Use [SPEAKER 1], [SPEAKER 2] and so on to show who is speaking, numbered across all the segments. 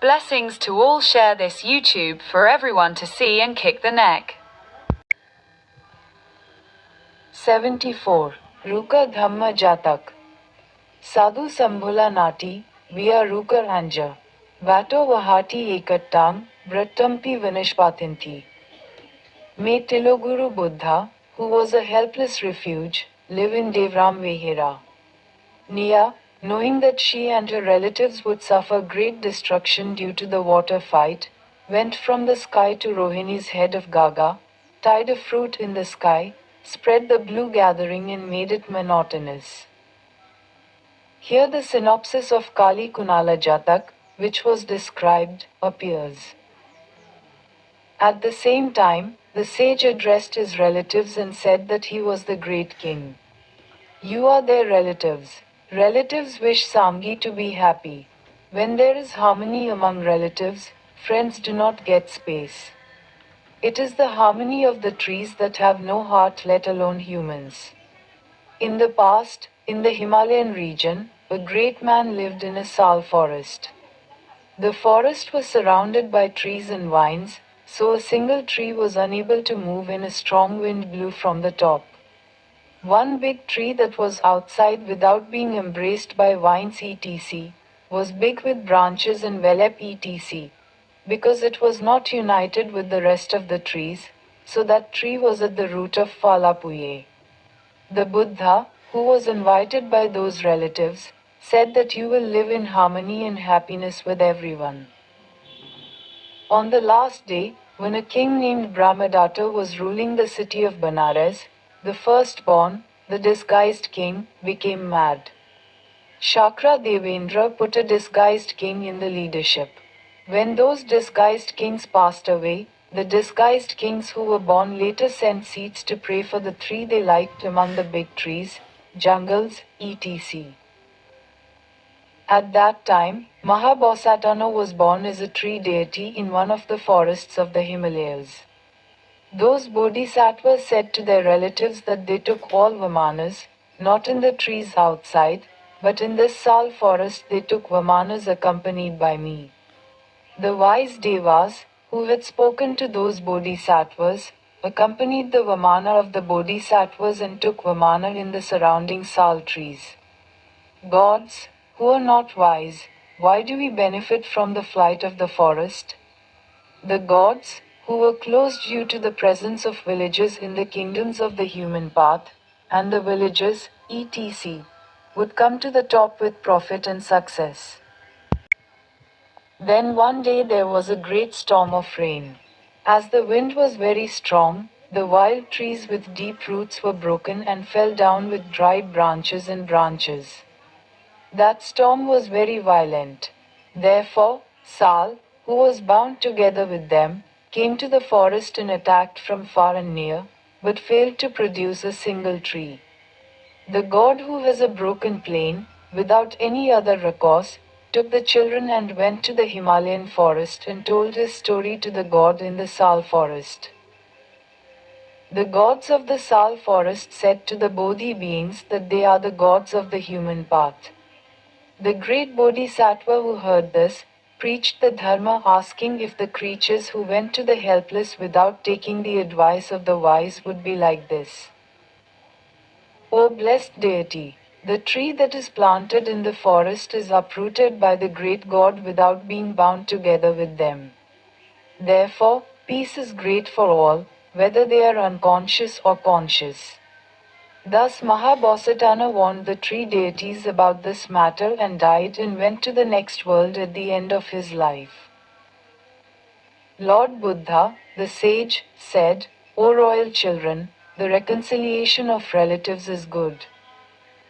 [SPEAKER 1] Blessings to all. Share this YouTube for everyone to see and kick the neck.
[SPEAKER 2] 74. Rukkhadhamma Jataka. Sadhu Sambhula Nati, Via Rukar Anja. Vato Vahati Ekattang, Vrattampi Vinashpathinthi. May Tiloguru Buddha, who was a helpless refuge, live in Devram Vehera. Nia, knowing that she and her relatives would suffer great destruction due to the water fight, went from the sky to Rohini's head of Gaga, tied a fruit in the sky, spread the blue gathering and made it monotonous. Here the synopsis of Kali Kunala Jatak, which was described, appears. At the same time, the sage addressed his relatives and said that he was the great king. You are their relatives. Relatives wish Samgi to be happy. When there is harmony among relatives, friends do not get space. It is the harmony of the trees that have no heart, let alone humans. In the past, in the Himalayan region, a great man lived in a sal forest. The forest was surrounded by trees and vines, so a single tree was unable to move and a strong wind blew from the top. One big tree that was outside without being embraced by vines etc. was big with branches and velep etc. because it was not united with the rest of the trees, so that tree was at the root of Phalapuye. The Buddha, who was invited by those relatives, said that you will live in harmony and happiness with everyone. On the last day, when a king named Brahmadatta was ruling the city of Benares, the firstborn, the disguised king, became mad. Shakra Devendra put a disguised king in the leadership. When those disguised kings passed away, the disguised kings who were born later sent seeds to pray for the three they liked among the big trees, jungles, etc. At that time, Mahabosatana was born as a tree deity in one of the forests of the Himalayas. Those bodhisattvas said to their relatives that they took all Vamanas, not in the trees outside, but in this sal forest they took Vamanas accompanied by me. The wise devas, who had spoken to those bodhisattvas, accompanied the Vamana of the bodhisattvas and took Vamana in the surrounding sal trees. Gods, who are not wise, why do we benefit from the flight of the forest? The gods, who were closed due to the presence of villages in the kingdoms of the human path, and the villages, etc., would come to the top with profit and success. Then one day there was a great storm of rain. As the wind was very strong, the wild trees with deep roots were broken and fell down with dried branches and branches. That storm was very violent. Therefore, Sal, who was bound together with them, came to the forest and attacked from far and near, but failed to produce a single tree. The god who has a broken plane, without any other recourse, took the children and went to the Himalayan forest and told his story to the god in the Sal forest. The gods of the Sal forest said to the Bodhi beings that they are the gods of the human path. The great Bodhisattva who heard this, preached the Dharma asking if the creatures who went to the helpless without taking the advice of the wise would be like this. O blessed deity, the tree that is planted in the forest is uprooted by the great God without being bound together with them. Therefore, peace is great for all, whether they are unconscious or conscious. Thus Mahabosatana warned the tree deities about this matter and died and went to the next world at the end of his life. Lord Buddha, the sage, said, O royal children, the reconciliation of relatives is good.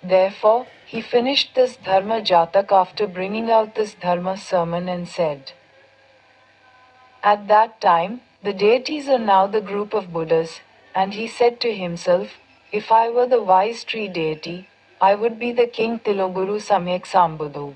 [SPEAKER 2] Therefore, he finished this Dharma Jatak after bringing out this Dharma sermon and said, At that time, the deities are now the group of Buddhas, and he said to himself, if I were the wise tree deity, I would be the king Tiloguru Samyak Sambuddhu.